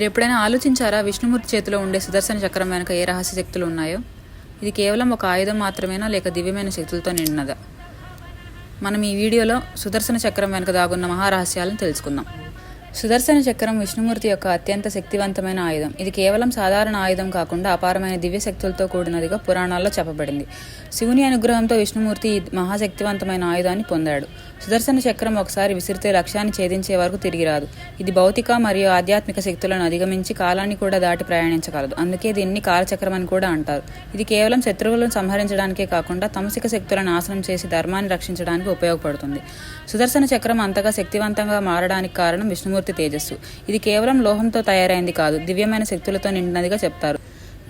మీరు ఎప్పుడైనా ఆలోచించారా విష్ణుమూర్తి చేతిలో ఉండే సుదర్శన చక్రం వెనుక ఏ రహస్య శక్తులు ఉన్నాయో? ఇది కేవలం ఒక ఆయుధం మాత్రమేనా, లేక దివ్యమైన శక్తులతో నిండినదా? మనం ఈ వీడియోలో సుదర్శన చక్రం వెనుక దాగున్న మహారహస్యాలను తెలుసుకుందాం. సుదర్శన చక్రం విష్ణుమూర్తి యొక్క అత్యంత శక్తివంతమైన ఆయుధం. ఇది కేవలం సాధారణ ఆయుధం కాకుండా అపారమైన దివ్య శక్తులతో కూడినదిగా పురాణాల్లో చెప్పబడింది. శివుని అనుగ్రహంతో విష్ణుమూర్తి ఈ మహాశక్తివంతమైన ఆయుధాన్ని పొందాడు. సుదర్శన చక్రం ఒకసారి విసిరితే లక్ష్యాన్ని ఛేదించే వరకు తిరిగి రాదు. ఇది భౌతిక మరియు ఆధ్యాత్మిక శక్తులను అధిగమించి కాలాన్ని కూడా దాటి ప్రయాణించగలదు. అందుకే దీన్ని కాలచక్రం అని కూడా అంటారు. ఇది కేవలం శత్రువులను సంహరించడానికే కాకుండా తమసిక శక్తులను నాశనం చేసి ధర్మాన్ని రక్షించడానికి ఉపయోగపడుతుంది. సుదర్శన చక్రం అంతగా శక్తివంతంగా మారడానికి కారణం విష్ణుమూర్తి తేజస్సు. ఇది కేవలం లోహంతో తయారైంది కాదు, దివ్యమైన శక్తులతో నిండినదిగా చెప్తారు.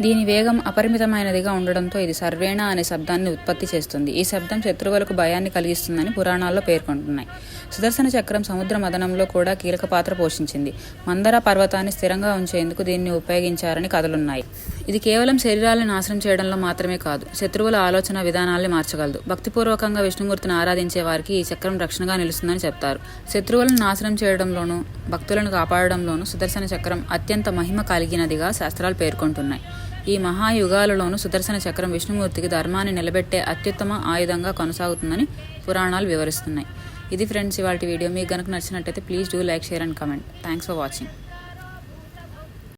దీని వేగం అపరిమితమైనదిగా ఉండడంతో ఇది సర్వేణ అనే శబ్దాన్ని ఉత్పత్తి చేస్తుంది. ఈ శబ్దం శత్రువులకు భయాన్ని కలిగిస్తుందని పురాణాల్లో పేర్కొంటున్నాయి. సుదర్శన చక్రం సముద్ర మదనంలో కూడా కీలక పాత్ర పోషించింది. మందర పర్వతాన్ని స్థిరంగా ఉంచేందుకు దీన్ని ఉపయోగించారని కథలున్నాయి. ఇది కేవలం శరీరాలను నాశనం చేయడంలో మాత్రమే కాదు, శత్రువుల ఆలోచన విధానాల్ని మార్చగలదు. భక్తిపూర్వకంగా విష్ణుమూర్తిని ఆరాధించే వారికి ఈ చక్రం రక్షణగా నిలుస్తుందని చెప్తారు. శత్రువులను నాశనం చేయడంలోనూ భక్తులను కాపాడడంలోనూ సుదర్శన చక్రం అత్యంత మహిమ కలిగినదిగా శాస్త్రాలు పేర్కొంటున్నాయి. ఈ మహాయుగాలలోనూ సుదర్శన చక్రం విష్ణుమూర్తికి ధర్మాన్ని నిలబెట్టే అత్యుత్తమ ఆయుధంగా కొనసాగుతుందని పురాణాలు వివరిస్తున్నాయి. ఇది ఫ్రెండ్స్ ఇవాల్టి వీడియో. మీకు గనుక నచ్చినట్టయితే please do like, share and comment. Thanks for watching.